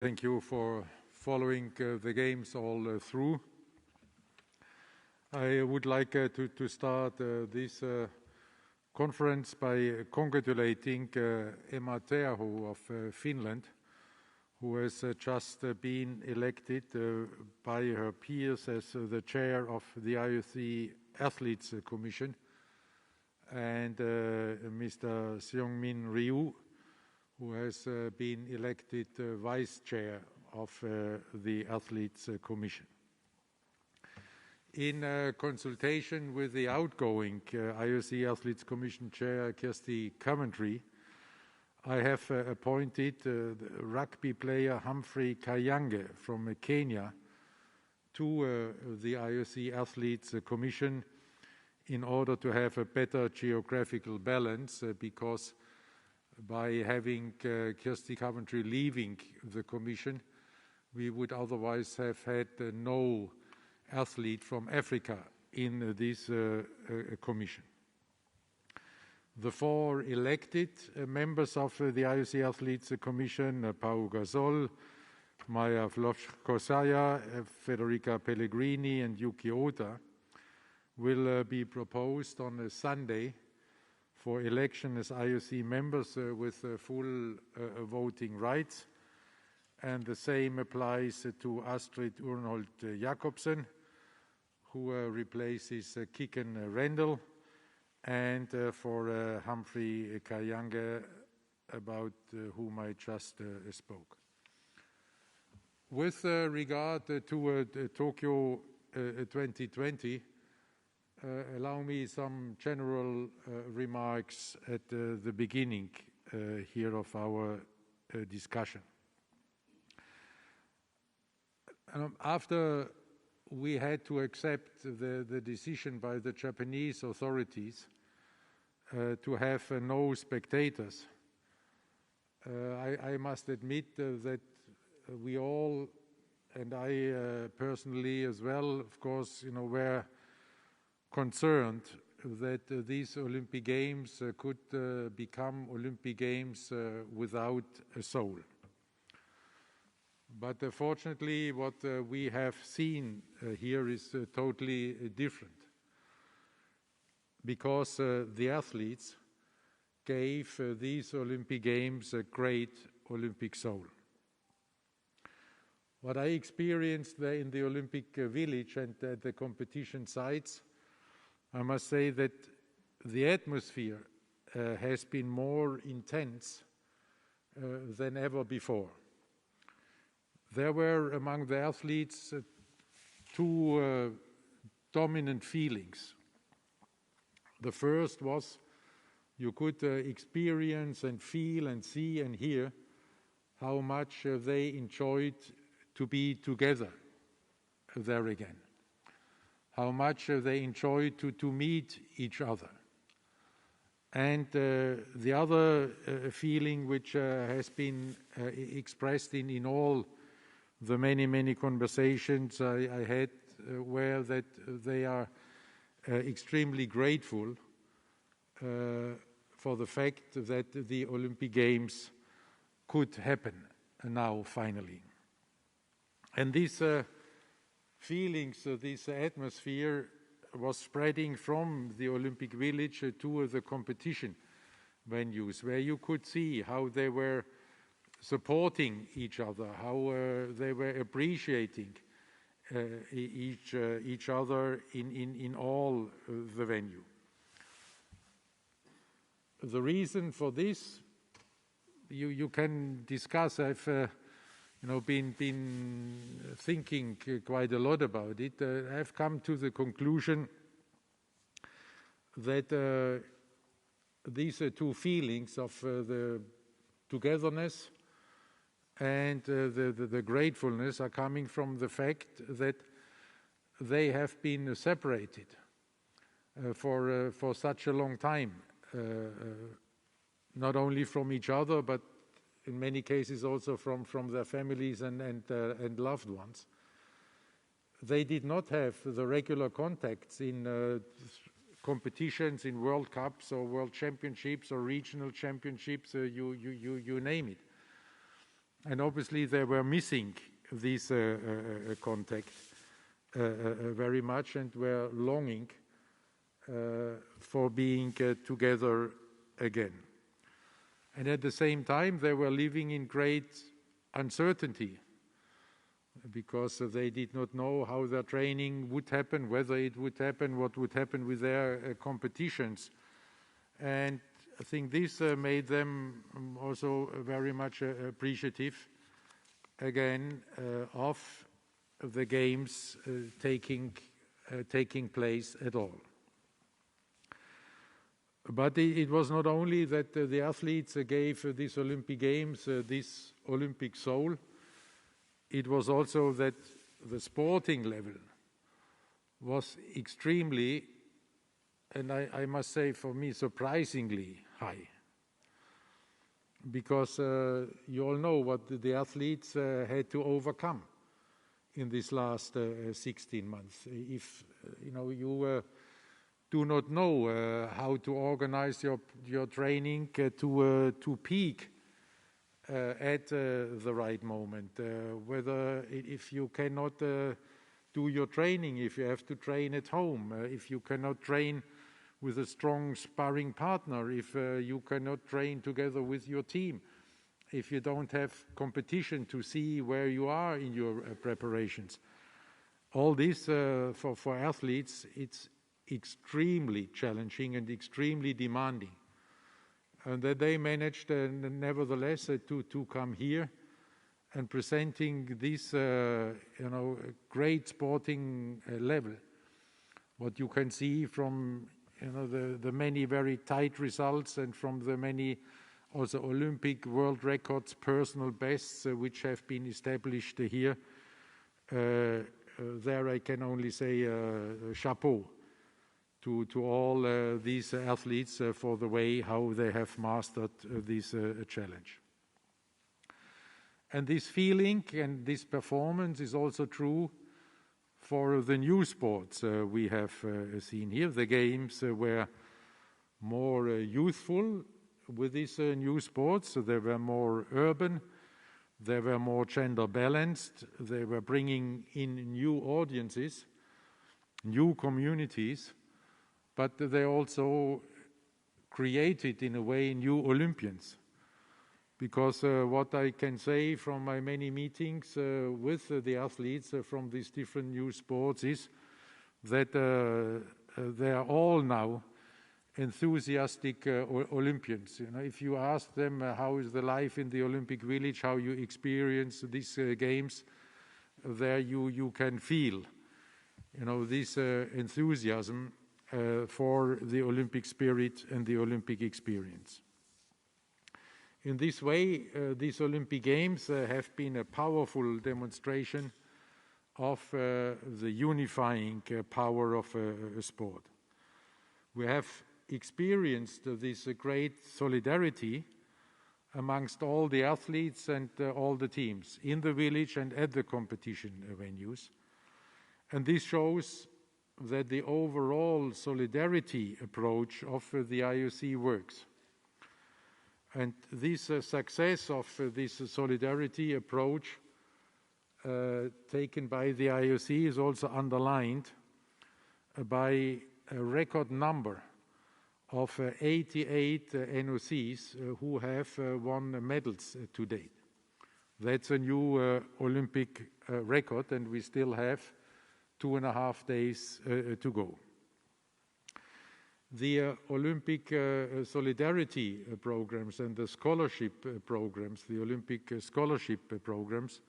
Thank you for following the games all through. I would like to start this conference by congratulating Emma Terho of Finland, who has just been elected by her peers as the chair of the IOC Athletes Commission, and Mr. Seung-min Ryu, who has been elected vice chair of the Athletes Commission. In consultation with the outgoing IOC Athletes Commission chair, Kirsty Coventry, I have appointed rugby player Humphrey Kayange from Kenya to the IOC Athletes Commission in order to have a better geographical balance, because by having Kirsty Coventry leaving the Commission, we would otherwise have had no athlete from Africa in this Commission. The four elected members of the IOC Athletes Commission, Pau Gasol, Maya Vlovkosaya, Federica Pellegrini and Yuki Ota, will be proposed on a Sunday for election as IOC members with full voting rights. And the same applies to Astrid Urnholt Jacobsen, who replaces Kiken Rendell, and for Humphrey Kayange, about whom I just spoke. With regard to Tokyo 2020, allow me some general remarks at the beginning here of our discussion. After we had to accept the decision by the Japanese authorities to have no spectators, I must admit that we all, and I personally as well, of course, were concerned that these Olympic Games could become Olympic Games without a soul. But fortunately, what we have seen here is totally different, because the athletes gave these Olympic Games a great Olympic soul. What I experienced there in the Olympic Village and at the competition sites, I must say that the atmosphere has been more intense than ever before. There were among the athletes two dominant feelings. The first was you could experience and feel and see and hear how much they enjoyed to be together there again, how much they enjoyed to meet each other. And the other feeling which has been expressed in all the many conversations I had were that they are extremely grateful for the fact that the Olympic Games could happen now finally. And these feelings, this atmosphere was spreading from the Olympic Village to the competition venues, where you could see how they were supporting each other, how they were appreciating each other in all the venue. The reason for this, you can discuss. I've been thinking quite a lot about it. I've come to the conclusion that these two feelings of the togetherness and the gratefulness are coming from the fact that they have been separated for such a long time, not only from each other, but in many cases also from their families and loved ones. They did not have the regular contacts in competitions, in World Cups or World Championships or regional championships, you name it. And obviously they were missing this contact very much and were longing for being together again. And at the same time, they were living in great uncertainty because they did not know how their training would happen, whether it would happen, what would happen with their competitions. And I think this made them also very much appreciative, again, of the games taking place at all. But it was not only that the athletes gave these Olympic Games this Olympic soul, it was also that the sporting level was extremely, and I must say for me, surprisingly high. Because you all know what the athletes had to overcome in this last 16 months. If you do not know how to organize your training to peak at the right moment, whether if you cannot do your training, if you have to train at home, if you cannot train with a strong sparring partner, if you cannot train together with your team, if you don't have competition to see where you are in your preparations. All this for athletes, it's extremely challenging and extremely demanding. And that they managed nevertheless to come here and presenting this great sporting level. What you can see from the many very tight results and from the many also Olympic world records, personal bests which have been established here. There I can only say chapeau to all these athletes for the way how they have mastered this challenge. And this feeling and this performance is also true for the new sports we have seen here. The games were more youthful with these new sports. So they were more urban, they were more gender balanced, they were bringing in new audiences, new communities, but they also created in a way new Olympians. Because what I can say from my many meetings with the athletes from these different new sports is that they are all now enthusiastic Olympians. If you ask them how is the life in the Olympic Village, how you experience these games, there you can feel, this enthusiasm for the Olympic spirit and the Olympic experience. In this way, these Olympic Games have been a powerful demonstration of the unifying power of sport. We have experienced this great solidarity amongst all the athletes and all the teams in the village and at the competition venues. And this shows that the overall solidarity approach of the IOC works. And this success of this solidarity approach taken by the IOC is also underlined by a record number of 88 NOCs who have won medals to date. That's a new Olympic record, and we still have 2.5 days to go. The Olympic solidarity programs and the scholarship programs, the Olympic scholarship programs,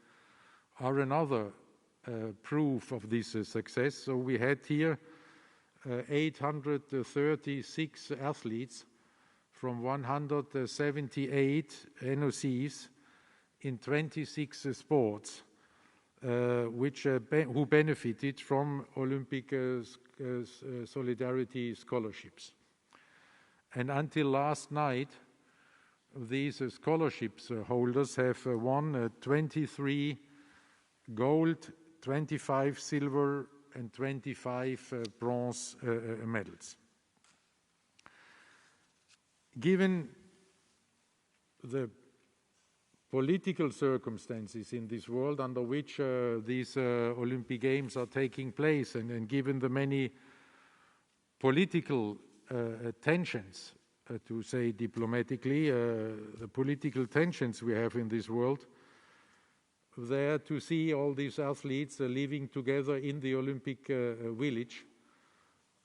are another proof of this success. So we had here 836 athletes from 178 NOCs in 26 sports, who benefited from Olympic solidarity scholarships. And until last night, these scholarships holders have won 23 gold, 25 silver, and 25 bronze medals. Given the political circumstances in this world under which these Olympic Games are taking place, and given the many political tensions, to say diplomatically, the political tensions we have in this world, there to see all these athletes living together in the Olympic village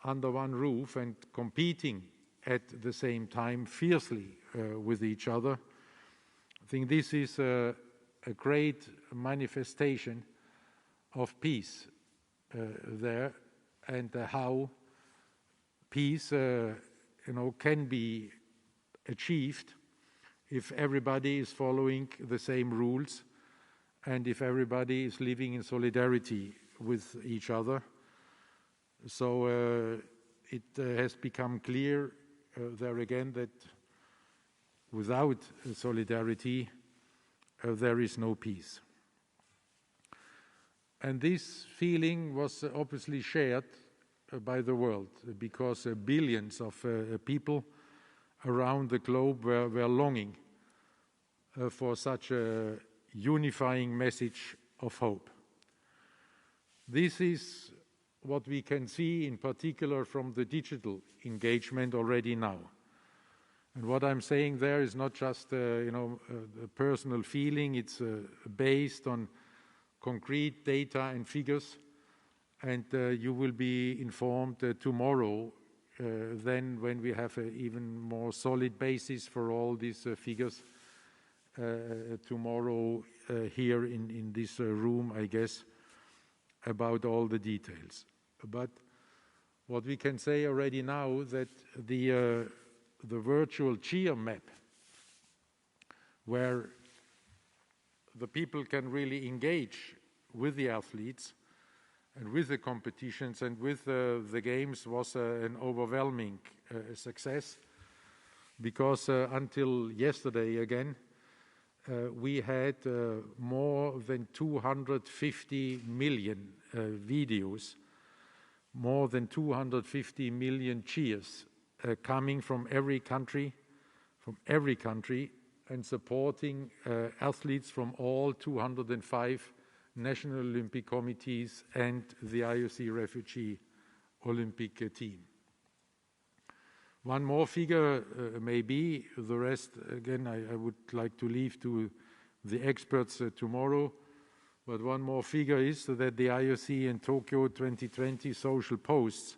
under one roof and competing at the same time fiercely with each other. I think this is a great manifestation of peace there, and how peace can be achieved if everybody is following the same rules and if everybody is living in solidarity with each other. So it has become clear there again that without solidarity there is no peace. And this feeling was obviously shared by the world, because billions of people around the globe were longing for such a unifying message of hope. This is what we can see in particular from the digital engagement already now. And what I'm saying there is not just a personal feeling, it's based on concrete data and figures, and you will be informed tomorrow then when we have an even more solid basis for all these figures tomorrow here in this room, I guess, about all the details. But what we can say already now that the virtual cheer map, where the people can really engage with the athletes and with the competitions and with the games, was an overwhelming success, because until yesterday again, we had more than 250 million videos, more than 250 million cheers coming from every country, and supporting athletes from all 205 national Olympic committees and the IOC refugee Olympic team. One more figure maybe, the rest again I would like to leave to the experts tomorrow, but one more figure is that the IOC in Tokyo 2020 social posts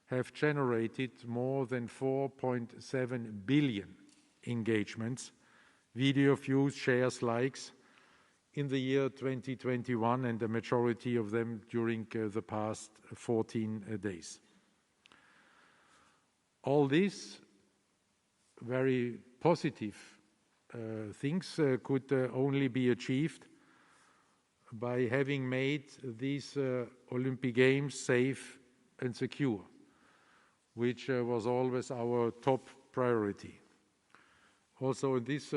have generated more than 4.7 billion engagements, video views, shares, likes in the year 2021, and the majority of them during the past 14 days. All these very positive things could only be achieved by having made these Olympic Games safe and secure, which was always our top priority. Also in this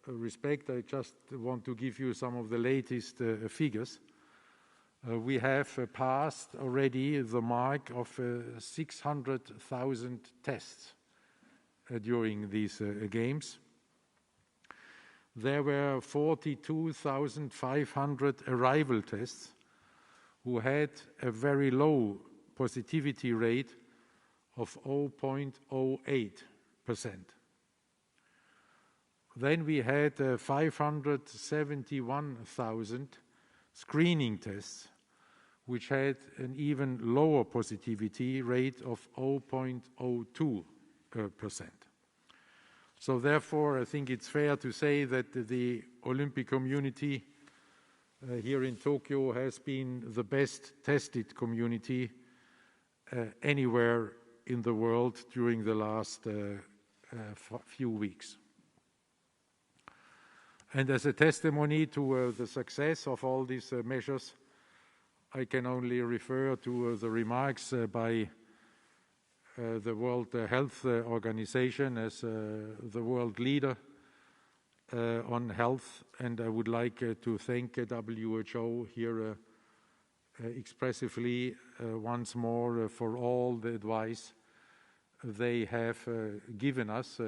respect, I just want to give you some of the latest figures. We have passed already the mark of 600,000 tests during these games. There were 42,500 arrival tests who had a very low positivity rate of 0.08%. Then we had 571,000 screening tests, which had an even lower positivity rate of 0.02%. So therefore, I think it's fair to say that the Olympic community here in Tokyo has been the best tested community anywhere in the world during the last few weeks. And as a testimony to the success of all these measures, I can only refer to the remarks by the World Health Organization as the world leader on health, and I would like to thank WHO here expressively once more for all the advice they have given us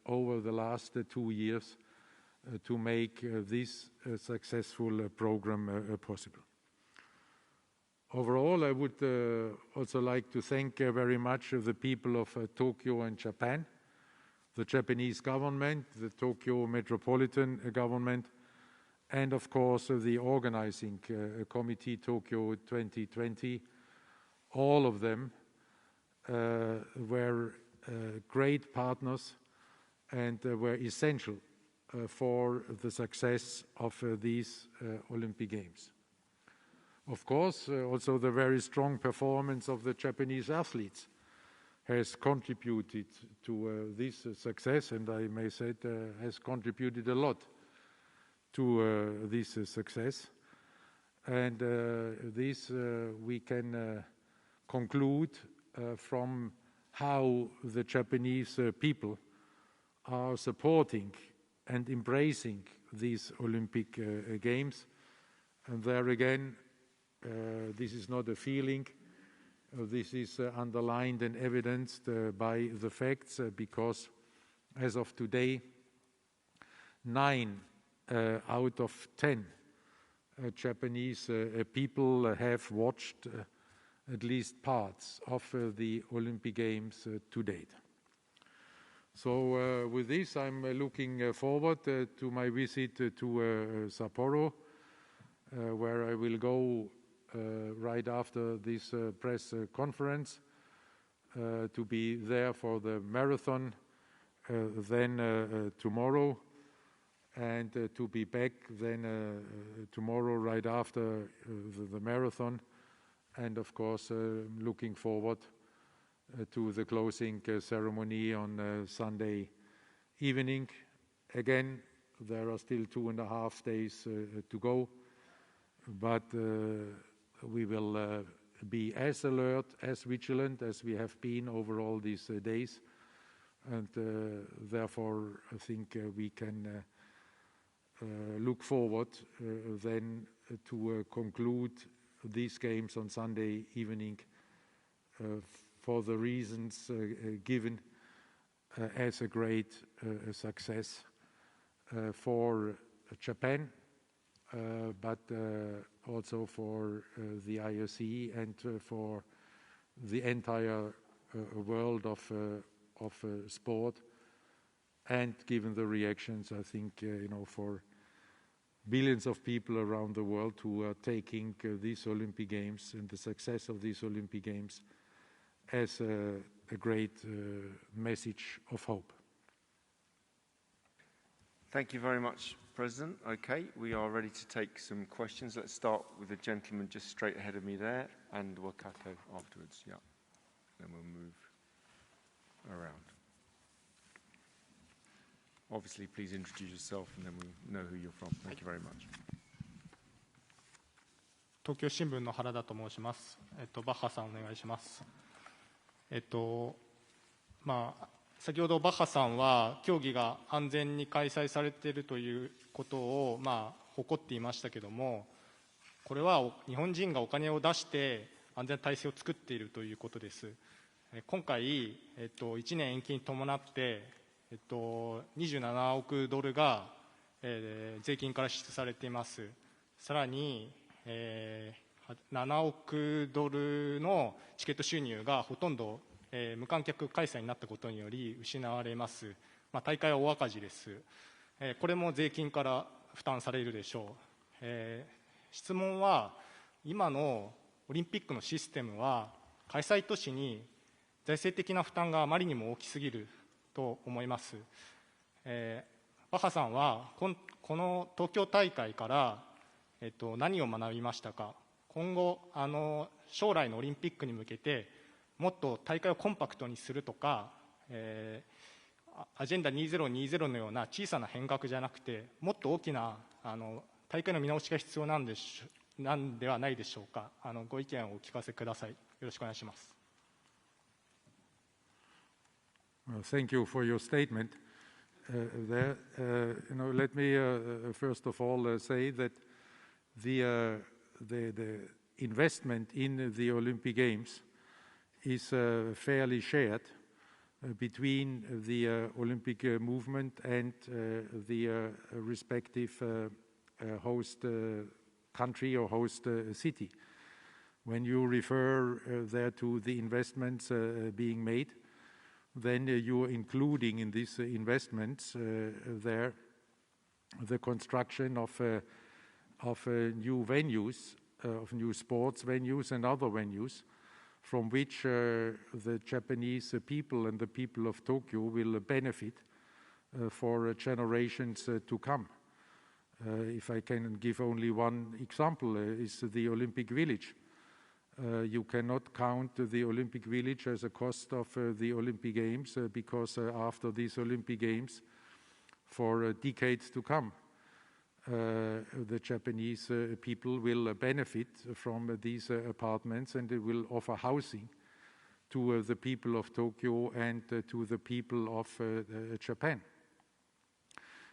over the last 2 years to make this successful program possible. Overall, I would also like to thank very much the people of Tokyo and Japan, the Japanese government, the Tokyo Metropolitan Government, and of course the organizing committee, Tokyo 2020. All of them were great partners and were essential for the success of these Olympic Games. Of course, also the very strong performance of the Japanese athletes has contributed to this success, and I may say it has contributed a lot to this success. And this we can conclude from how the Japanese people are supporting and embracing these Olympic Games. And there again, this is not a feeling, this is underlined and evidenced by the facts, because as of today, 9 out of 10 Japanese people have watched at least parts of the Olympic Games to date. So with this, I'm looking forward to my visit to Sapporo, where I will go right after this press conference to be there for the marathon, then tomorrow, and to be back then tomorrow right after the marathon, and of course looking forward to the closing ceremony on Sunday evening. Again, there are still 2.5 days to go, but we will be as alert, as vigilant as we have been over all these days, and therefore I think we can look forward then to conclude these games on Sunday evening for the reasons given as a great success for Japan, but also for the IOC and for the entire world of sport. And given the reactions, I think, for billions of people around the world who are taking these Olympic Games and the success of these Olympic Games as a great message of hope. Thank you very much, President. Okay, we are ready to take some questions. Let's start with the gentleman just straight ahead of me there, and Wakato afterwards. Yeah, then we'll move around. Obviously, please introduce yourself, and then we know who you're from. Thank you very much. 東京新聞の原田と申します。バッハさんお願いします。先ほどバッハさんは競技が安全に開催されているということを誇っていましたけども、これは日本人がお金を出して安全体制を作っているということです。今回、1年延期に伴って27億ドルが、税金から支出されています。さらに、7億ドルのチケット収入がほとんど、無観客開催になったことにより失われます。大会は大赤字です。これも税金から負担されるでしょう。質問は、今のオリンピックのシステムは開催都市に財政的な負担があまりにも大きすぎると思います。バッハさんはこの東京大会から、何を学びましたか。今後将来のオリンピックに向けてもっと大会をコンパクトにするとか、アジェンダ2020のような小さな変革じゃなくて、もっと大きな大会の見直しが必要なんではないでしょうか。ご意見をお聞かせください。よろしくお願いします。Thank you for your statement. Let me first of all say that the investment in the Olympic Games is fairly shared between the Olympic movement and the respective host country or host city. When you refer there to the investments being made, then you're including in these investments there the construction of new venues, of new sports venues and other venues, from which the Japanese people and the people of Tokyo will benefit for generations to come. If I can give only one example, is the Olympic Village. You cannot count the Olympic Village as a cost of the Olympic Games because after these Olympic Games, for decades to come, the Japanese people will benefit from these apartments, and they will offer housing to the people of Tokyo and to the people of Japan.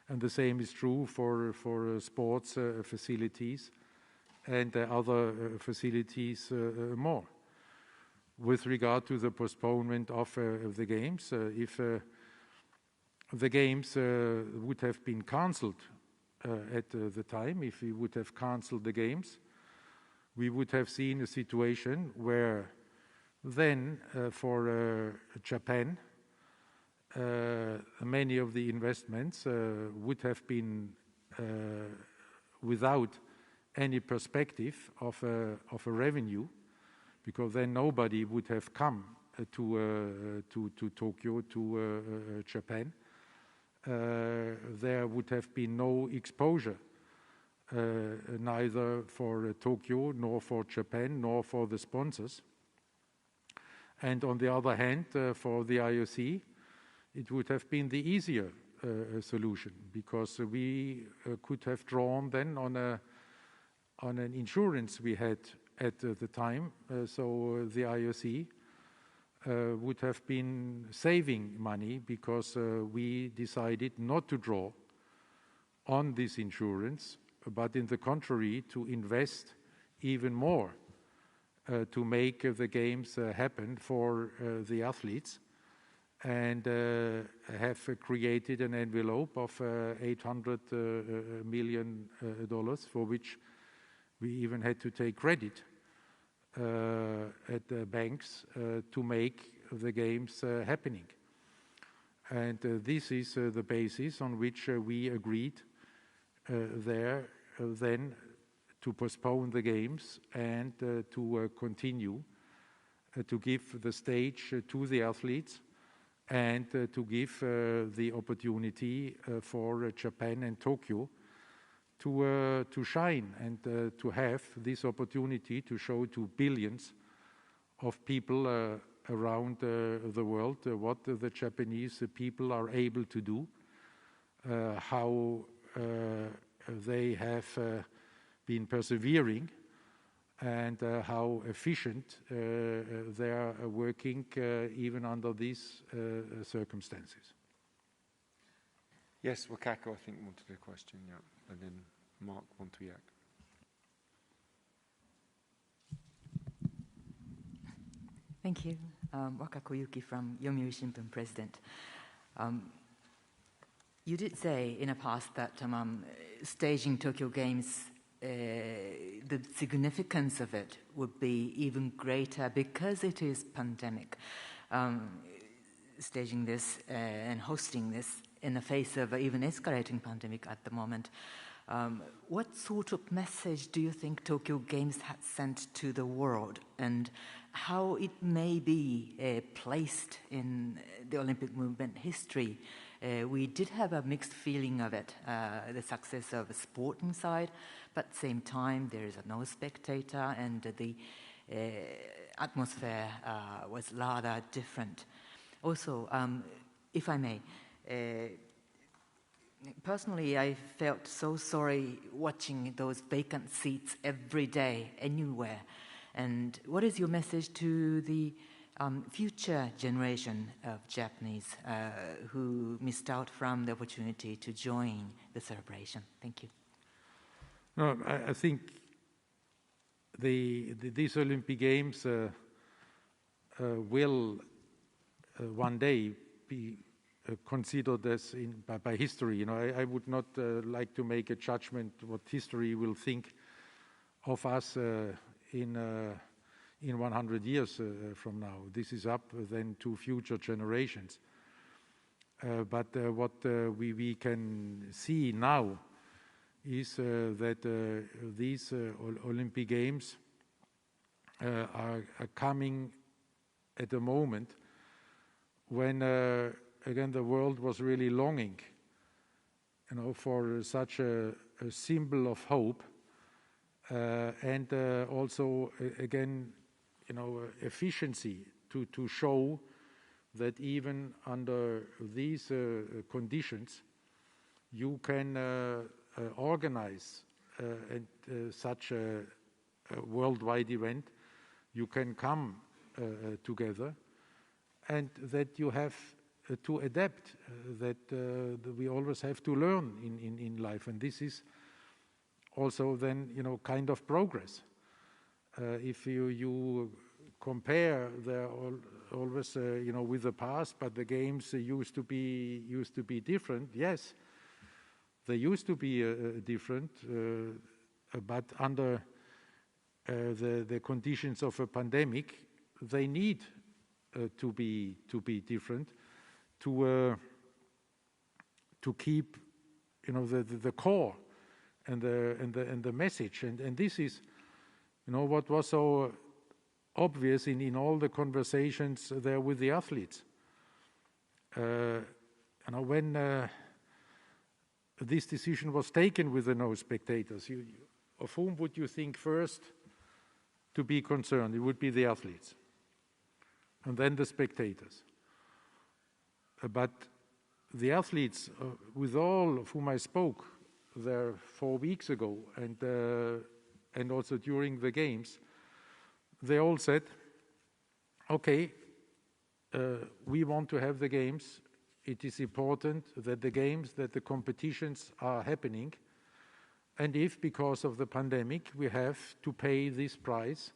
And the same is true for sports facilities and other facilities more. With regard to the postponement of the Games, if the Games would have been cancelled at the time, if we would have cancelled the Games, we would have seen a situation where then for Japan, many of the investments would have been without any perspective of a revenue, because then nobody would have come to Tokyo, to Japan. There would have been no exposure, neither for Tokyo, nor for Japan, nor for the sponsors. And on the other hand, for the IOC, it would have been the easier solution, because we could have drawn then on an insurance we had at the time. So the IOC would have been saving money, because we decided not to draw on this insurance, but in the contrary, to invest even more to make the Games happen for the athletes, and have created an envelope of $800 million, for which we even had to take credit at the banks to make the Games happening. And this is the basis on which we agreed there then to postpone the Games and to continue to give the stage to the athletes, and to give the opportunity for Japan and Tokyo to shine, and to have this opportunity to show to billions of people around the world what the Japanese people are able to do, how they have been persevering, and how efficient they are working even under these circumstances. Yes, Wakako, I think, wanted a question, yeah. And then Mark Montoyac. Thank you. Wakako Yuki from Yomiuri Shimbun, President. You did say in the past that staging Tokyo Games, the significance of it would be even greater because it is pandemic. Staging this and hosting this in the face of even escalating pandemic at the moment. What sort of message do you think Tokyo Games had sent to the world, and how it may be placed in the Olympic movement history? We did have a mixed feeling of it, the success of the sporting side, but at the same time there is no spectator, and the atmosphere was rather different. Also, if I may, personally, I felt so sorry watching those vacant seats every day, anywhere. And what is your message to the future generation of Japanese who missed out from the opportunity to join the celebration? Thank you. No, I think these Olympic Games will one day be considered as by history. You know, I would not like to make a judgment what history will think of us in 100 years from now. This is up then to future generations. But what we can see now is that these Olympic Games are coming at a moment when again the world was really longing, you know, for such a symbol of hope, and also again, you know, efficiency to show that even under these conditions you can organize such a worldwide event. You can come together, and that you have to adapt, that we always have to learn in life, and this is also then, you know, kind of progress. If you compare, they're always you know, with the past, but the games used to be different. Yes, they used to be different, but under the conditions of a pandemic, they need to be different to keep, you know, the core and the message, and this is, you know, what was so obvious in all the conversations there with the athletes. You know, when this decision was taken with the no spectators, of whom would you think first to be concerned? It would be the athletes, and then the spectators. But the athletes, with all of whom I spoke there 4 weeks ago, and also during the games, they all said, okay, we want to have the games. It is important that the games, that the competitions are happening. And if, because of the pandemic, we have to pay this price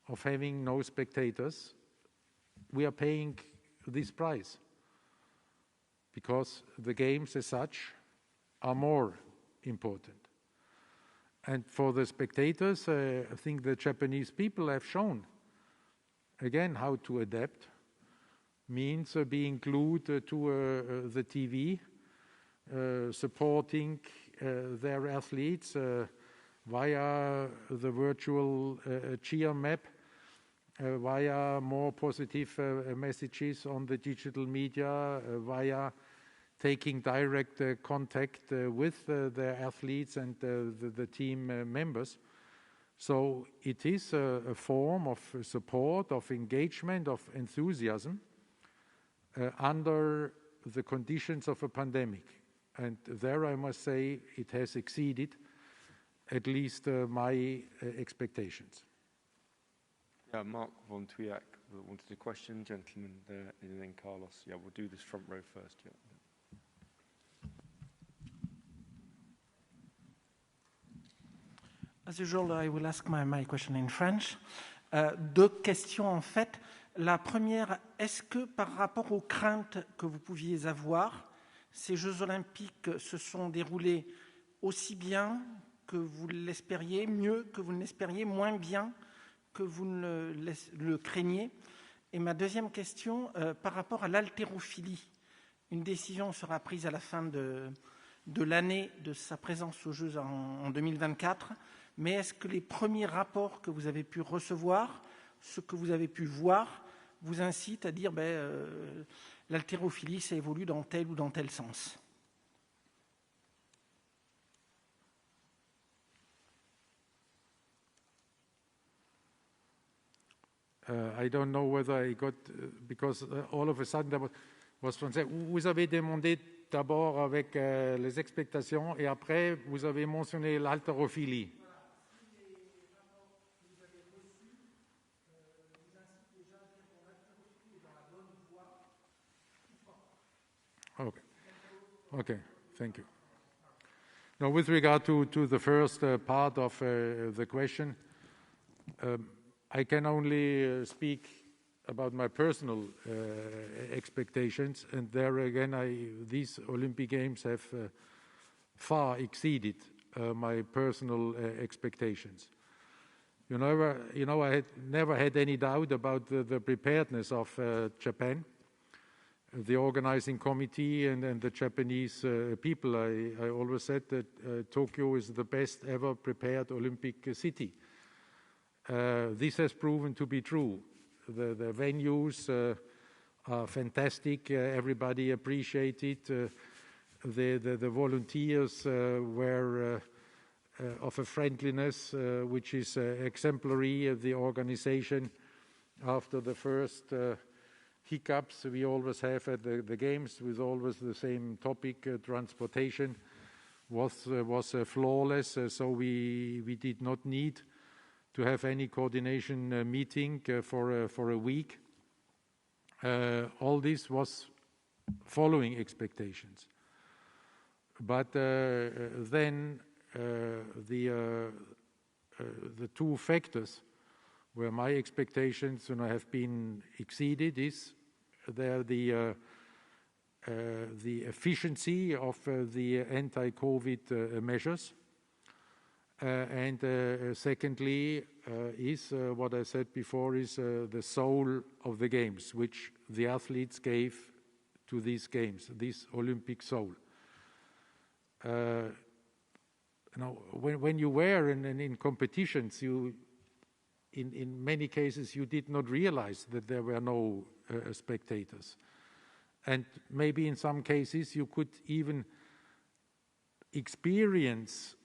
of having no spectators, we are paying this price, because the games as such are more important. And for the spectators, I think the Japanese people have shown, again, how to adapt. Means being glued to the TV, supporting their athletes via the virtual cheer map, via more positive messages on the digital media, via taking direct contact with their athletes and the team members. So it is a form of support, of engagement, of enthusiasm under the conditions of a pandemic. And there I must say it has exceeded at least my expectations. Yeah, Mark von Twiak wanted a question, gentleman there, and then Carlos. Yeah, we'll do this front row first. Yeah. As usual, I will ask my question in French. Deux questions en fait. La première, est-ce que par rapport aux craintes que vous pouviez avoir, ces Jeux Olympiques se sont déroulés aussi bien que vous l'espériez, mieux que vous ne l'espériez, moins bien que vous ne le craigniez? Et ma deuxième question, par rapport à l'haltérophilie, une décision sera prise à la fin de l'année de sa présence aux Jeux en 2024, mais est-ce que les premiers rapports que vous avez pu recevoir, ce que vous avez pu voir, vous incitent à dire l'haltérophilie, ça évolue dans tel ou dans tel sens? I don't know whether I got, because all of a sudden there was français. Vous avez demandé d'abord avec les expectations et après vous avez mentionné l'haltérophilie. Okay, thank you. Now, with regard to the first part of the question, I can only speak about my personal expectations, and there again, these Olympic Games have far exceeded my personal expectations. I had never had any doubt about the preparedness of Japan, the organizing committee, and the Japanese people. I always said that Tokyo is the best ever prepared Olympic city. This has proven to be true. The venues are fantastic. Everybody appreciated. The volunteers were of a friendliness which is exemplary. The organization, after the first hiccups we always have at the games, with always the same topic, transportation, was flawless. So we did not need to have any coordination meeting for a week. All this was following expectations. But then the two factors where my expectations have been exceeded is the efficiency of the anti-COVID measures. And secondly is what I said before, is the soul of the games, which the athletes gave to these games, this Olympic soul. When you were in competitions, in many cases you did not realize that there were no spectators. And maybe in some cases you could even experience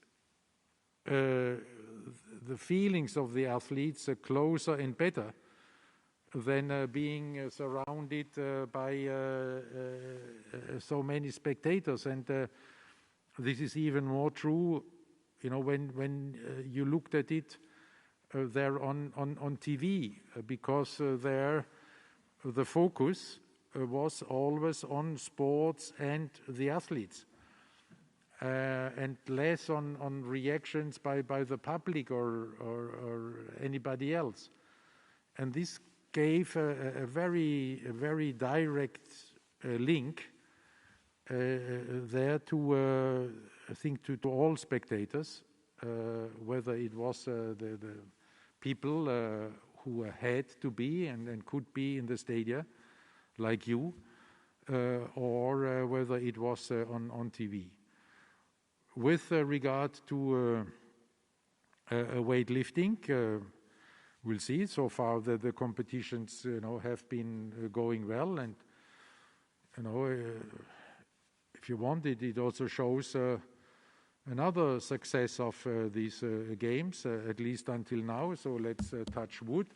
the feelings of the athletes closer and better than being surrounded by so many spectators. And this is even more true, when you looked at it there on TV, because there the focus was always on sports and the athletes. And less on reactions by the public or anybody else. And this gave a very direct link there to, I think, to all spectators, whether it was the people who had to be and could be in the stadia, like you, or whether it was on TV. With regard to weightlifting, we'll see. So far, the competitions, have been going well, and if you want it also shows another success of these games, at least until now. So let's touch wood.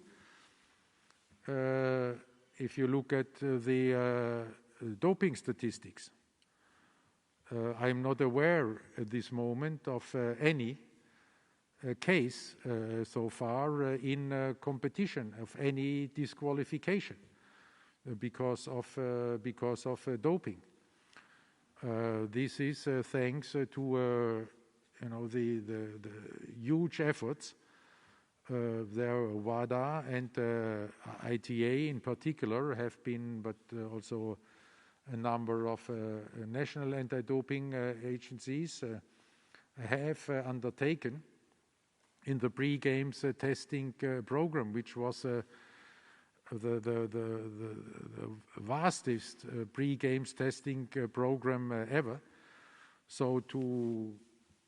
If you look at the doping statistics, I'm not aware at this moment of any case so far in competition of any disqualification because of doping. This is thanks to the huge efforts there. WADA and ITA in particular have been, but also a number of national anti-doping agencies have undertaken in the pre-games testing program, which was the vastest pre-games testing program ever. So to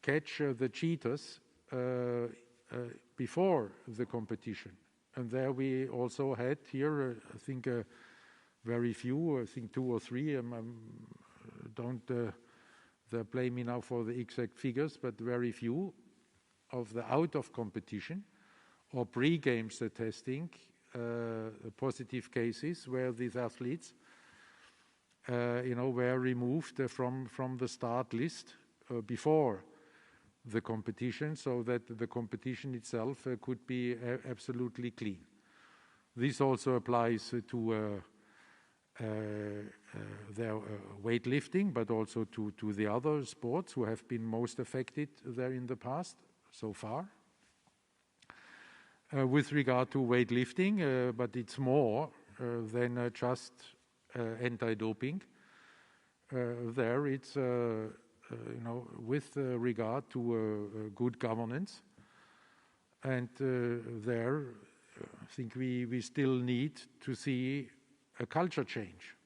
catch the cheaters before the competition. And there we also had here, I think, very few, I think 2 or 3, don't blame me now for the exact figures, but very few of the out of competition or pre-games testing positive cases where these athletes were removed from the start list before the competition, so that the competition itself could be absolutely clean. This also applies to their weightlifting, but also to the other sports who have been most affected there in the past so far. With regard to weightlifting, but it's more, than just anti-doping. There it's, with regard to good governance. And there, I think we still need to see a culture change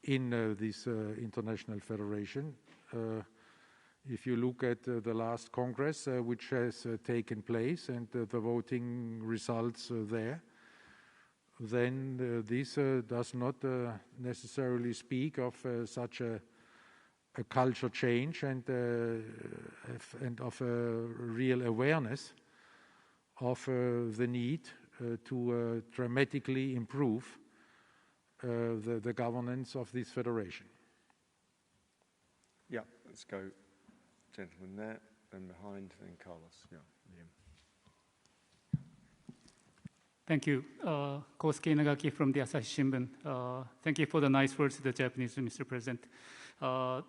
in this international federation. If you look at the last Congress, which has taken place, and the voting results there, then this does not necessarily speak of such a culture change and of a real awareness of the need to dramatically improve the governance of this federation. Yeah, let's go, gentleman there, then behind, then Carlos. Yeah, Liam. Thank you. Kosuke Nagaki from the Asahi Shimbun. Thank you for the nice words to the Japanese, Mr. President.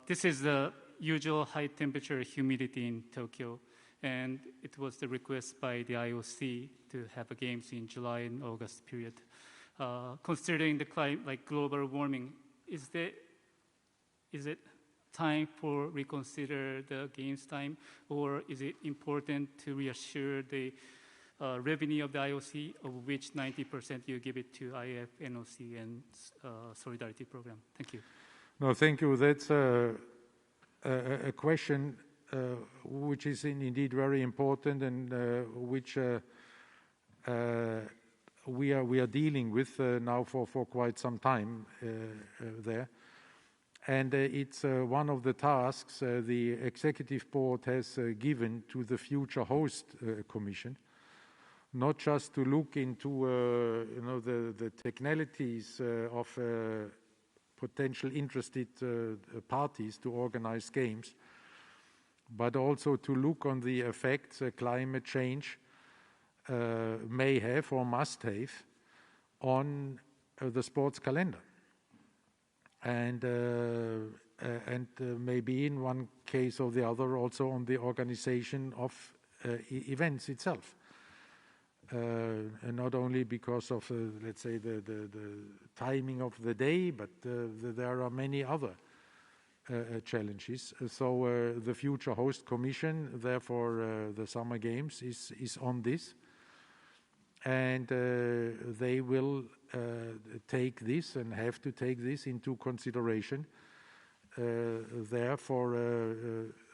This is the usual high temperature humidity in Tokyo, and it was the request by the IOC to have a games in July and August period. Considering the climate, like global warming, is it time for reconsider the games time, or is it important to reassure the revenue of the IOC, of which 90% you give it to IF, NOC, and Solidarity Program? Thank you. No, thank you. That's a question which is indeed very important, and which we are dealing with now for quite some time there. And it's one of the tasks the Executive Board has given to the Future Host Commission, not just to look into the technicalities of potential interested parties to organize games, but also to look on the effects climate change may have or must have on the sports calendar. And maybe in one case or the other also on the organization of events itself. And not only because of, let's say, the timing of the day, but there are many other challenges. So the Future Host Commission, therefore the Summer Games, is on this. And they will take this and have to take this into consideration there for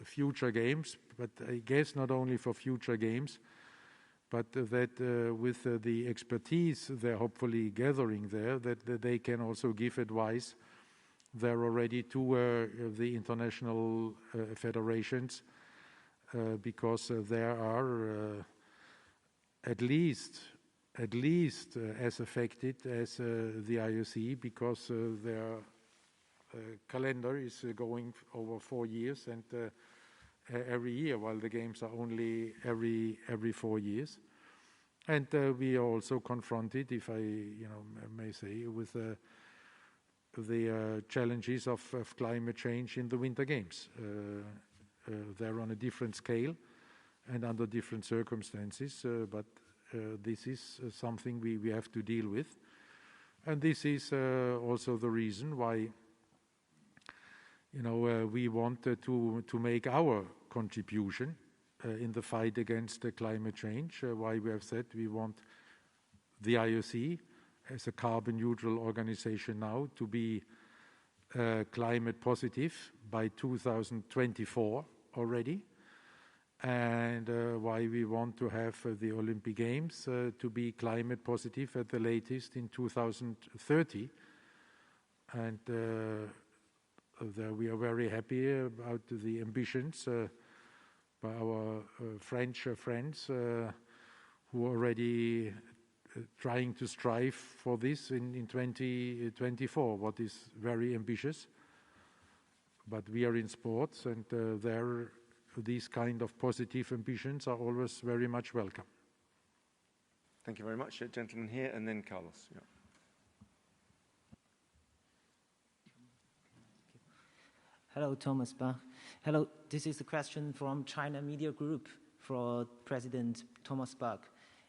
future games, but I guess not only for future games, but that with the expertise they're hopefully gathering there, that they can also give advice there already to the international federations, because there are at least as affected as the IOC, because their calendar is going over 4 years, and every year, while the games are only every 4 years. And we are also confronted, if I may say, with the challenges of climate change in the Winter Games. They're on a different scale and under different circumstances, but this is something we have to deal with. And this is also the reason why we want to make our contribution in the fight against climate change, why we have said we want the IOC as a carbon neutral organization now to be climate positive by 2024 already, and why we want to have the Olympic Games to be climate positive at the latest in 2030. And there we are very happy about the ambitions by our French friends who are already trying to strive for this in 2024, what is very ambitious. But we are in sports, and these kind of positive ambitions are always very much welcome. Thank you very much, gentleman here, and then Carlos. Yeah. Hello, Thomas Bach. Hello, this is a question from China Media Group for President Thomas Bach.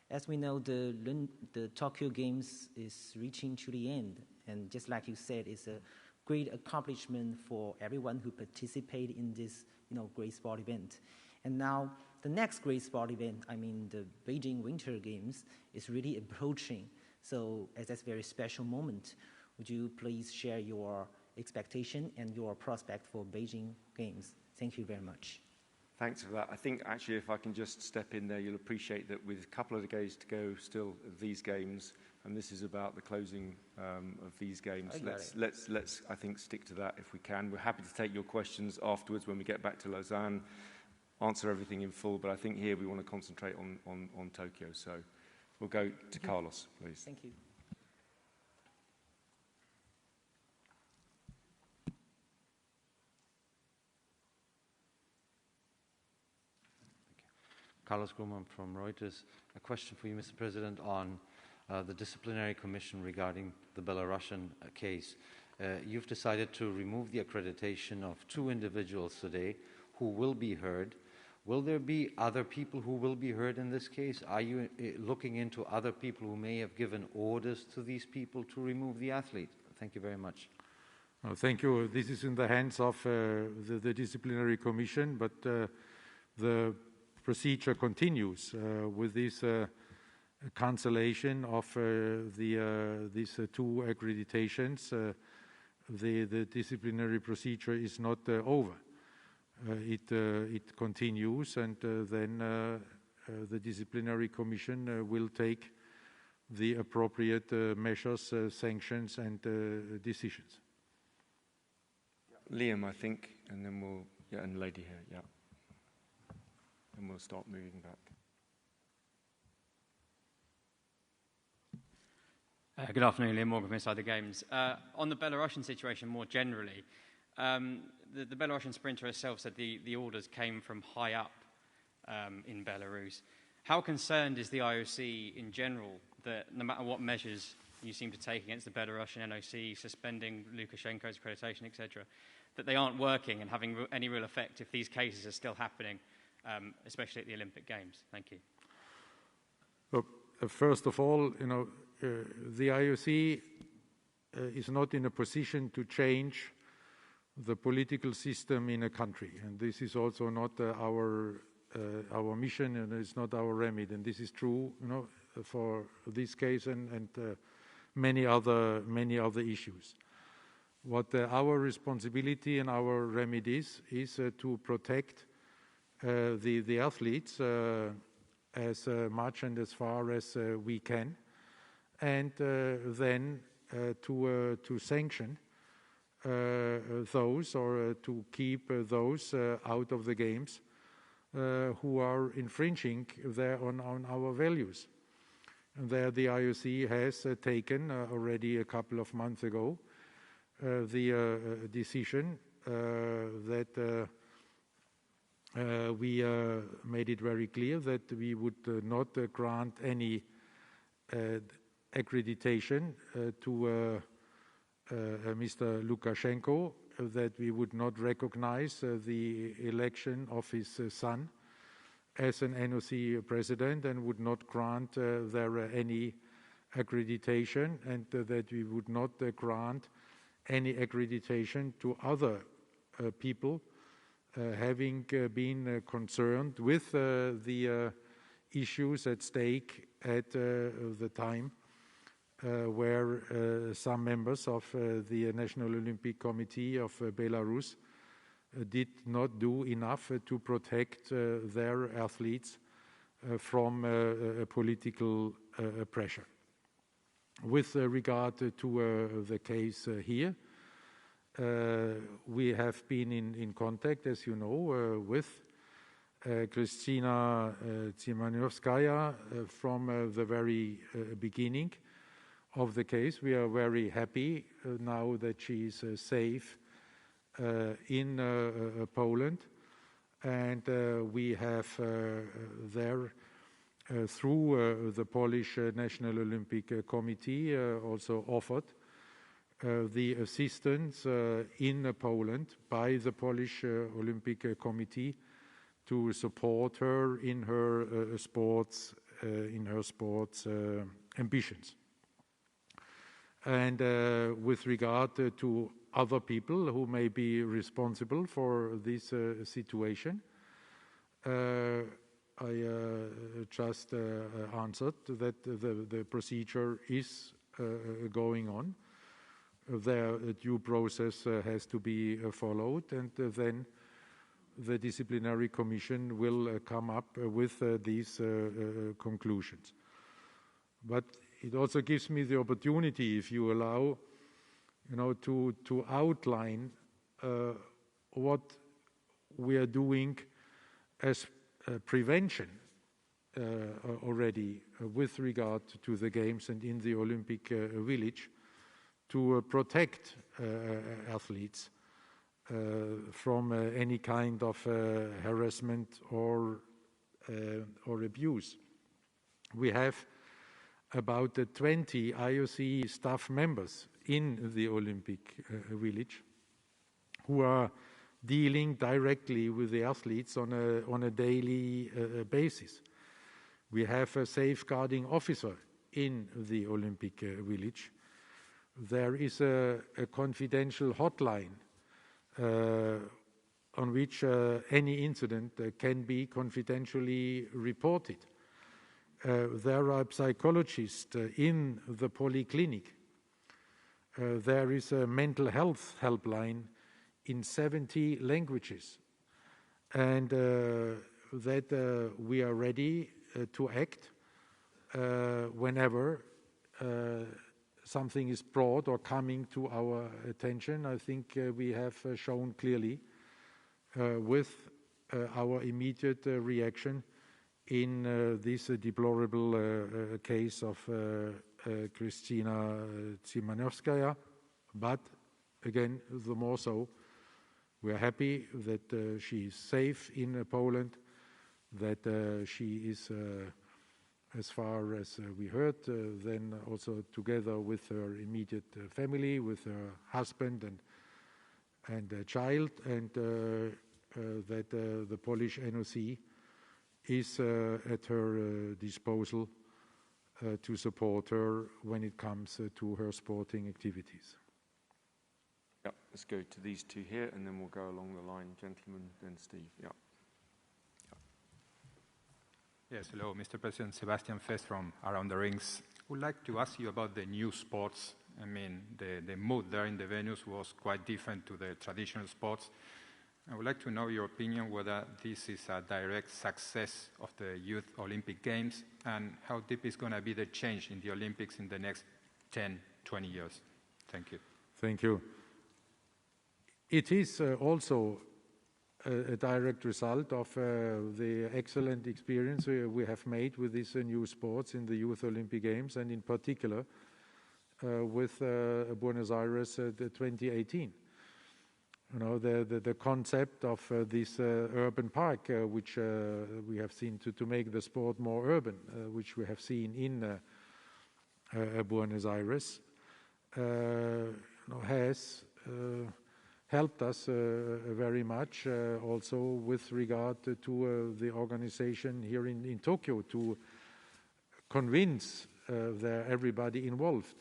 As we know, the Tokyo Games is reaching to the end, and just like you said, it's a great accomplishment for everyone who participated in this, great sport event. And now the next great sport event, the Beijing Winter Games, is really approaching. So as that's a very special moment, would you please share your expectation and your prospect for Beijing Games? Thank you very much. Thanks for that. I think actually if I can just step in there, you'll appreciate that with a couple of the days to go still of these games, and this is about the closing of these games. Let's I think stick to that if we can. We're happy to take your questions afterwards when we get back to Lausanne, answer everything in full, but I think here we want to concentrate on Tokyo. So we'll go to Carlos, please. Thank you. Carlos Gruman from Reuters. A question for you, Mr. President, on the disciplinary commission regarding the Belarusian case. You've decided to remove the accreditation of 2 individuals today who will be heard. Will there be other people who will be heard in this case? Are you looking into other people who may have given orders to these people to remove the athlete? Thank you very much. Thank you. This is in the hands of the disciplinary commission, but the procedure continues with this cancellation of these 2 accreditations. The disciplinary procedure is not over. It continues, and then the disciplinary commission will take the appropriate measures, sanctions, and decisions. Liam, I think, and then we'll, and lady here, and we'll start moving back. Good afternoon, Liam Morgan from Inside the Games. On the Belarusian situation more generally, the Belarusian sprinter herself said the orders came from high up in Belarus. How concerned is the IOC in general that no matter what measures you seem to take against the Belarusian NOC, suspending Lukashenko's accreditation, etc., that they aren't working and having any real effect if these cases are still happening, especially at the Olympic Games? Thank you. Well, first of all, the IOC is not in a position to change the political system in a country, and this is also not our mission, and it's not our remit, and this is true, for this case and many other issues. What our responsibility and our remit is to protect the athletes as much and as far as we can, and then to sanction those or to keep those out of the games who are infringing on our values. And there the IOC has taken already a couple of months ago the decision that we made it very clear that we would not grant any accreditation to Mr. Lukashenko, that we would not recognize the election of his son as an NOC president and would not grant there any accreditation, and that we would not grant any accreditation to other people having been concerned with the issues at stake at the time where some members of the National Olympic Committee of Belarus did not do enough to protect their athletes from political pressure. With regard to the case here, we have been in contact, as you know, with Kristina Tsimanevskaya from the very beginning of the case. We are very happy now that she is safe in Poland, and we have there through the Polish National Olympic Committee also offered the assistance in Poland by the Polish Olympic Committee to support her in her sports in her sports ambitions. And with regard to other people who may be responsible for this situation, I just answered that the procedure is going on. Their due process has to be followed, and then the disciplinary commission will come up with these conclusions. But it also gives me the opportunity, if you allow, to outline what we are doing as prevention already with regard to the Games and in the Olympic Village to protect athletes from any kind of harassment or abuse. We have about 20 IOC staff members in the Olympic Village who are dealing directly with the athletes on a daily basis. We have a safeguarding officer in the Olympic Village. There is a confidential hotline on which any incident can be confidentially reported. There are psychologists in the polyclinic. There is a mental health helpline in 70 languages, and that we are ready to act whenever something is brought or coming to our attention. I think we have shown clearly with our immediate reaction in this deplorable case of Kristina Tsimanevskaya, but again, the more so, we are happy that she is safe in Poland, that she is, as far as we heard, then also together with her immediate family, with her husband and child, and that the Polish NOC is at her disposal to support her when it comes to her sporting activities. Yeah, let's go to these two here, and then we'll go along the line, gentlemen, then Steve. Yeah. Yes, hello, Mr. President. Sebastian Fest from Around the Rings. I would like to ask you about the new sports. I mean, the mood there in the venues was quite different to the traditional sports. I would like to know your opinion whether this is a direct success of the Youth Olympic Games and how deep is going to be the change in the Olympics in the next 10, 20 years. Thank you. Thank you. It is also a direct result of the excellent experience we have made with these new sports in the Youth Olympic Games, and in particular with Buenos Aires 2018. You know, the concept of this urban park, which we have seen to make the sport more urban, which we have seen in Buenos Aires, has helped us very much also with regard to the organization here in Tokyo to convince everybody involved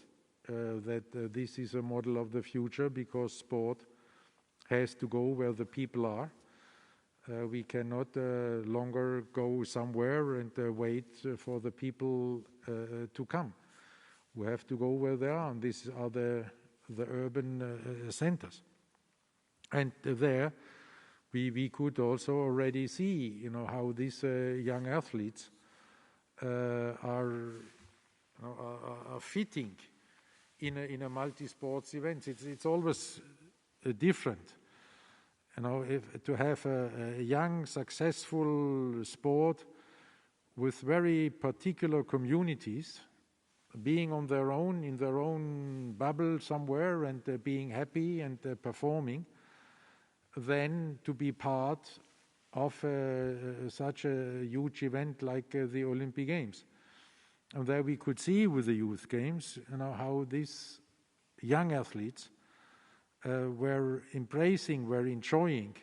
that this is a model of the future, because sport has to go where the people are. We cannot longer go somewhere and wait for the people to come. We have to go where they are, and these are the urban centers. And there, we could also already see, you know, how these young athletes are fitting in a multi-sports event. It's always different, you know, to have a young, successful sport with very particular communities, being on their own, in their own bubble somewhere, and being happy and performing, than to be part of such a huge event like the Olympic Games. And there we could see with the Youth Games, you know, how these young athletes were embracing, were enjoying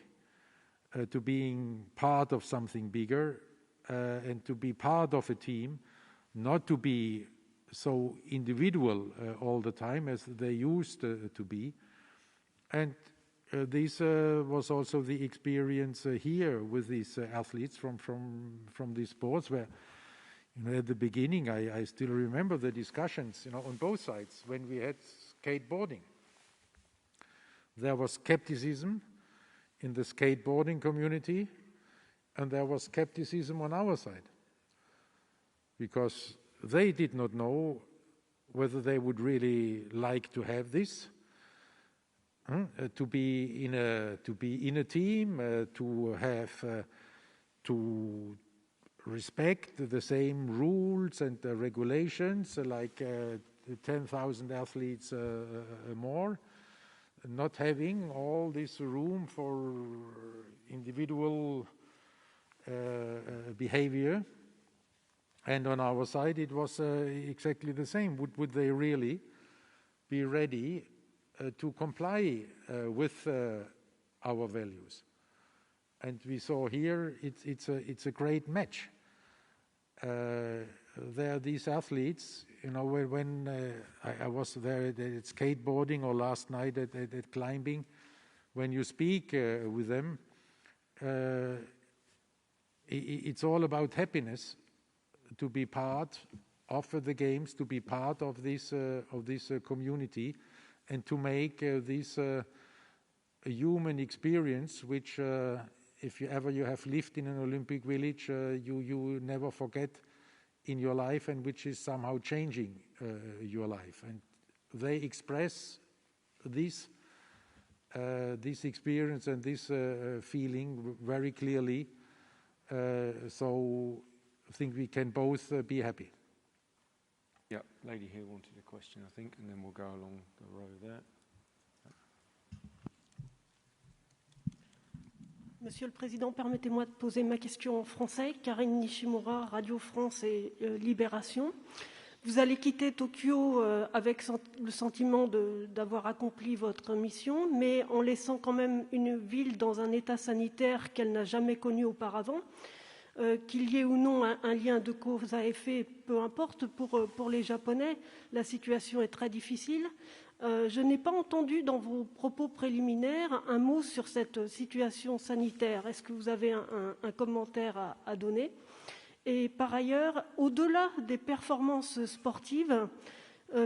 to being part of something bigger, and to be part of a team, not to be so individual all the time as they used to be. And this was also the experience here with these athletes from these sports, where, you know, at the beginning, I still remember the discussions, you know, on both sides when we had skateboarding. There was skepticism in the skateboarding community, and there was skepticism on our side, because they did not know whether they would really like to have this, to be in a team, to have to respect the same rules and regulations, like 10,000 athletes more, not having all this room for individual behavior. And on our side, it was exactly the same. Would they really be ready to comply with our values? And we saw here it's a great match. There are these athletes, you know, when I was there at skateboarding or last night at climbing, when you speak with them, it's all about happiness to be part of the games, to be part of this community, and to make this a human experience, which if you have lived in an Olympic village, you never forget in your life, and which is somehow changing your life. And they express this experience and this feeling very clearly. So I think we can both be happy. Yeah, lady here wanted a question, I think, and then we'll go along the row there. Monsieur le Président, permettez-moi de poser ma question en français. Karine Nishimura, Radio France et Libération. Vous allez quitter Tokyo avec le sentiment d'avoir accompli votre mission, mais en laissant quand même une ville dans un état sanitaire qu'elle n'a jamais connu auparavant. Qu'il y ait ou non un lien de cause à effet, peu importe, pour les Japonais, la situation est très difficile. Je n'ai pas entendu dans vos propos préliminaires un mot sur cette situation sanitaire. Est-ce que vous avez un commentaire à donner? Et par ailleurs, au-delà des performances sportives,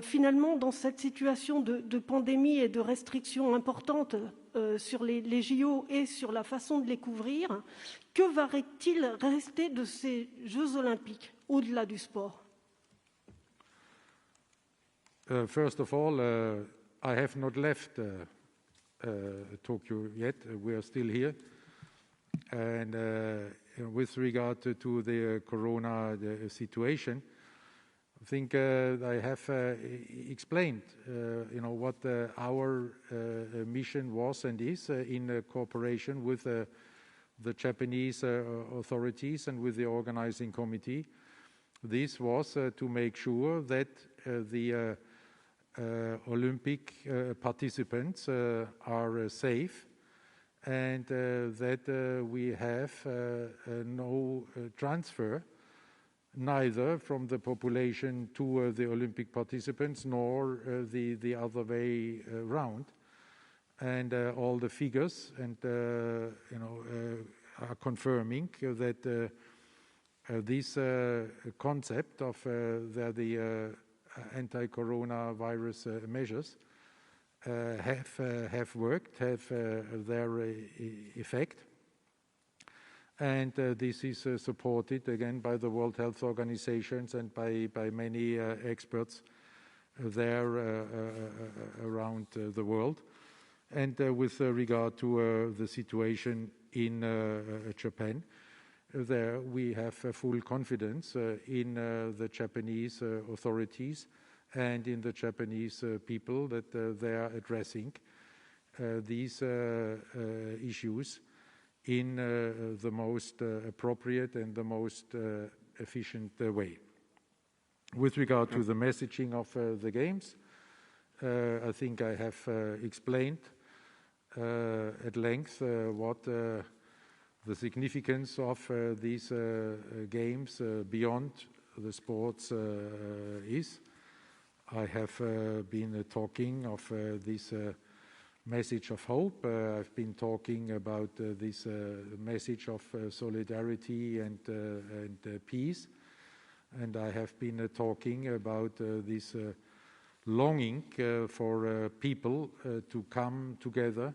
finalement, dans cette situation de pandémie et de restrictions importantes sur les JO et sur la façon de les couvrir, que va-t-il rester de ces Jeux olympiques au-delà du sport? First of all, I have not left Tokyo yet. We are still here. And with regard to the corona situation, I think I have explained, what our mission was and is in cooperation with the Japanese authorities and with the organizing committee. This was to make sure that the Olympic participants are safe, and that we have no transfer, neither from the population to the Olympic participants nor the other way around. And all the figures are confirming that this concept of the anti-coronavirus measures have worked, have their effect. And this is supported again by the World Health Organizations and by many experts there around the world. And with regard to the situation in Japan, there we have full confidence in the Japanese authorities and in the Japanese people that they are addressing these issues in the most appropriate and the most efficient way. With regard to the messaging of the Games, I think I have explained at length what the significance of these games beyond the sports is. I have been talking of this message of hope. I've been talking about this message of solidarity and peace. And I have been talking about this longing for people to come together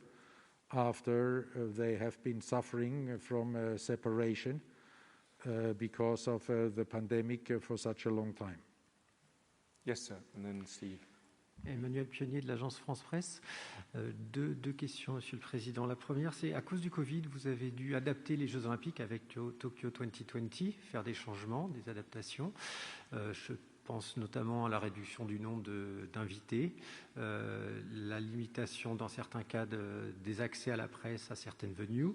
after they have been suffering from separation because of the pandemic for such a long time. Yes, sir. And then Steve. Emmanuel Pionnier de l'agence France-Presse. Deux questions, Monsieur le Président. La première, c'est à cause du Covid, vous avez dû adapter les Jeux Olympiques avec Tokyo 2020, faire des changements, des adaptations. Je pense notamment à la réduction du nombre d'invités, la limitation dans certains cas des accès à la presse à certaines venues.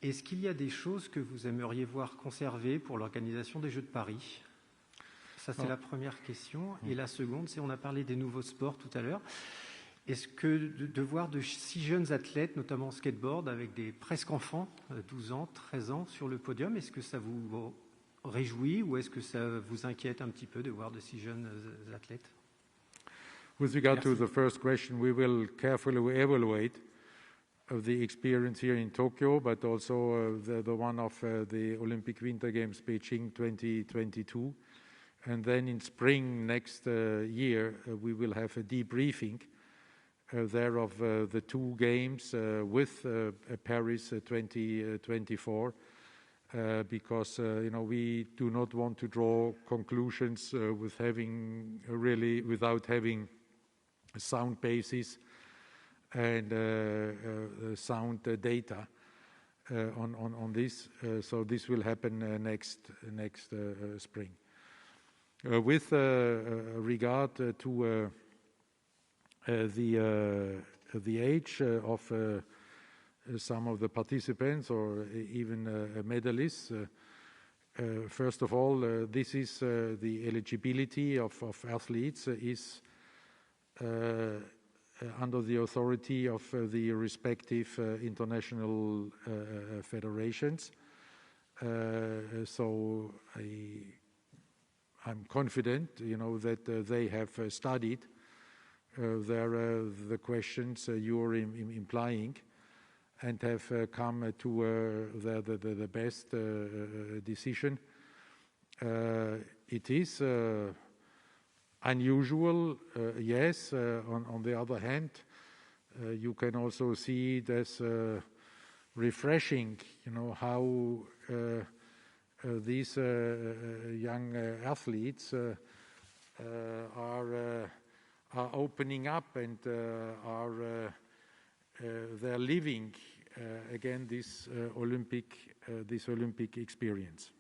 Est-ce qu'il y a des choses que vous aimeriez voir conservées pour l'organisation des Jeux de Paris ? Ça, c'est la première question. Et la seconde, c'est on a parlé des nouveaux sports tout à l'heure. Est-ce que de voir de si jeunes athlètes, notamment en skateboard, avec des presque enfants, 12 ans, 13 ans, sur le podium, est-ce que ça vous réjouit ou est-ce que ça vous inquiète un petit peu de voir de si jeunes athlètes? With regard to the first question, we will carefully evaluate the experience here in Tokyo, but also the one of the Olympic Winter Games Beijing 2022. And then in spring next year, we will have a debriefing there of the two games with Paris 2024, because we do not want to draw conclusions without having a sound basis and sound data on this. So this will happen next spring. With regard to the age of some of the participants or even medalists, first of all, this is the eligibility of athletes is under the authority of the respective international federations. So I'm confident, that they have studied the questions you're implying and have come to the best decision. It is unusual, yes. On the other hand, you can also see it as refreshing, how these young athletes are opening up and they're living again this Olympic experience.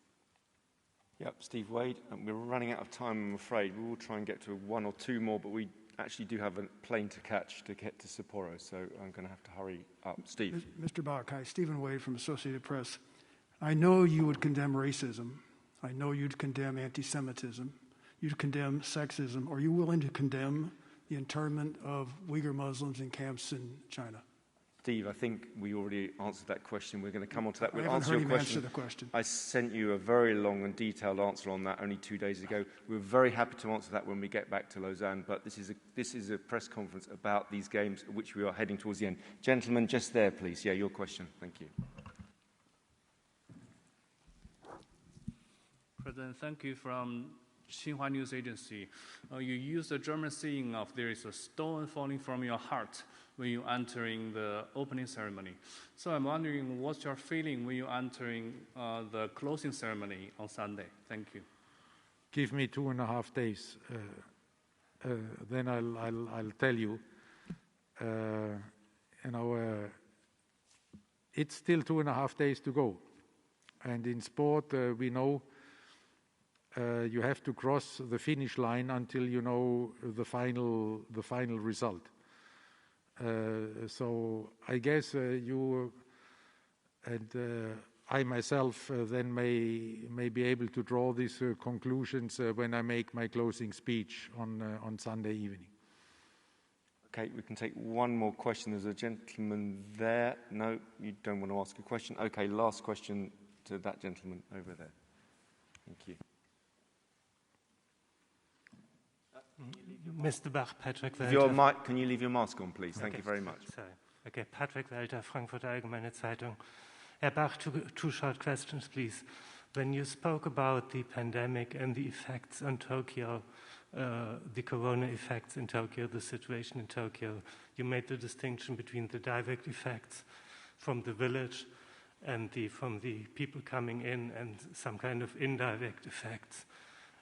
Yep, Steve Wade. We're running out of time, I'm afraid. We will try and get to one or two more, but we actually do have a plane to catch to get to Sapporo, so I'm going to have to hurry up. Steve. Mr. Bach, hi. Stephen Wade from Associated Press. I know you would condemn racism. I know you'd condemn anti-Semitism. You'd condemn sexism. Are you willing to condemn the internment of Uyghur Muslims in camps in China? Steve, I think we already answered that question. We're going to come on to that. We'll answer your question. Answer the question. I sent you a very long and detailed answer on that only 2 days ago. We're very happy to answer that when we get back to Lausanne, but this is a press conference about these games, which we are heading towards the end. Gentlemen, just there, please. Yeah, your question. Thank you. President, thank you from Xinhua News Agency. You used the German saying of there is a stone falling from your heart when you're entering the opening ceremony. So I'm wondering what's your feeling when you're entering the closing ceremony on Sunday? Thank you. Give me 2.5 days, then I'll tell you. It's still 2.5 days to go, and in sport we know. You have to cross the finish line until you know the final result. So I guess you and I myself then may be able to draw these conclusions when I make my closing speech on Sunday evening. Okay, we can take one more question. There's a gentleman there. No, you don't want to ask a question. Okay, last question to that gentleman over there. Thank you. Mr. Bach, Patrick Welter. Can you leave your mask on, please? Thank you very much. Sorry. Okay, Patrick Welter, Frankfurter Allgemeine Zeitung. Herr Bach, two short questions, please. When you spoke about the pandemic and the effects on Tokyo, the corona effects in Tokyo, the situation in Tokyo, you made the distinction between the direct effects from the village and from the people coming in and some kind of indirect effects.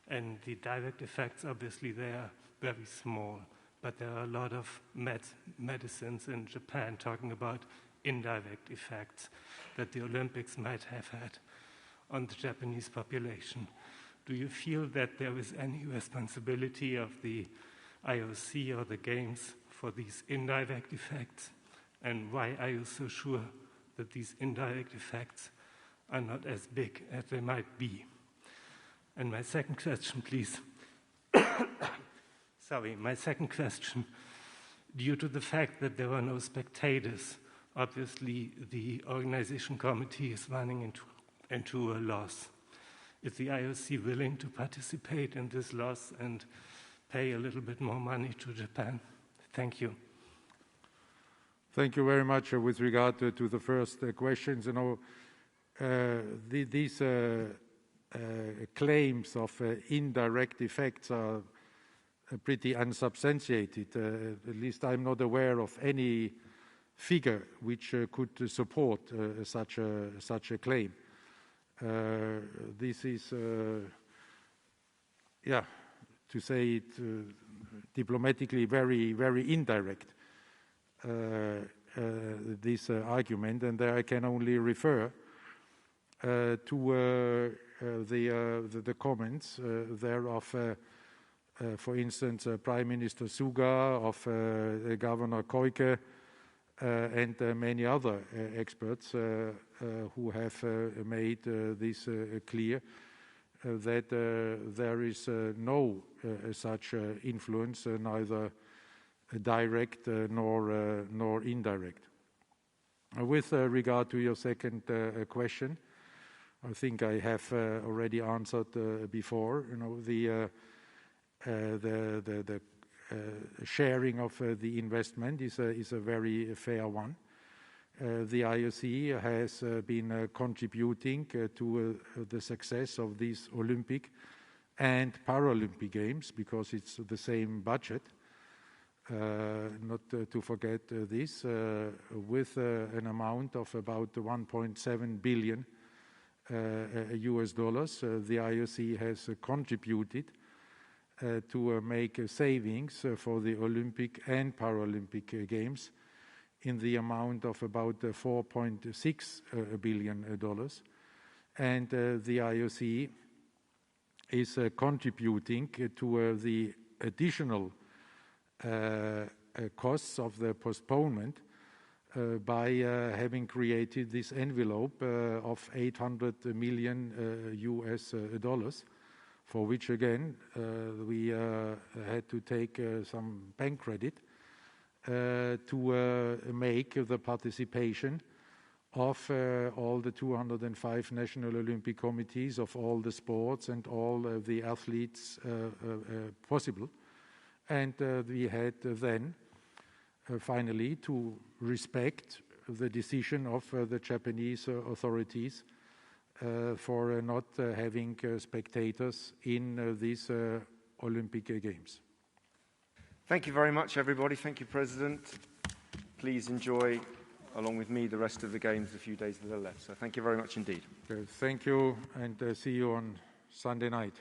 And the direct effects, obviously, they are very small, but there are a lot of medicines in Japan talking about indirect effects that the Olympics might have had on the Japanese population. Do you feel that there is any responsibility of the IOC or the Games for these indirect effects? And why are you so sure that these indirect effects are not as big as they might be? And my second question, please. Sorry, my second question. Due to the fact that there were no spectators, obviously the organization committee is running into a loss. Is the IOC willing to participate in this loss and pay a little bit more money to Japan? Thank you. Thank you very much. With regard to the first questions, these claims of indirect effects are pretty unsubstantiated. At least I'm not aware of any figure which could support such a claim. This is, to say it diplomatically, very, very indirect, this argument, and there I can only refer to the comments thereof, for instance, Prime Minister Suga, of Governor Koike, and many other experts who have made this clear, that there is no such influence, neither direct nor indirect. With regard to your second question, I think I have already answered before. The sharing of the investment is a very fair one. The IOC has been contributing to the success of these Olympic and Paralympic Games because it's the same budget. Not to forget this, with an amount of about 1.7 billion US dollars, the IOC has contributed to make savings for the Olympic and Paralympic Games in the amount of about $4.6 billion. And the IOC is contributing to the additional costs of the postponement by having created this envelope of $800 million US dollars, for which again we had to take some bank credit to make the participation of all the 205 national Olympic committees of all the sports and all the athletes possible. And we had then finally to respect the decision of the Japanese authorities for not having spectators in these Olympic Games. Thank you very much, everybody. Thank you, President. Please enjoy, along with me, the rest of the Games, a few days that are left. So thank you very much indeed. Thank you, and see you on Sunday night.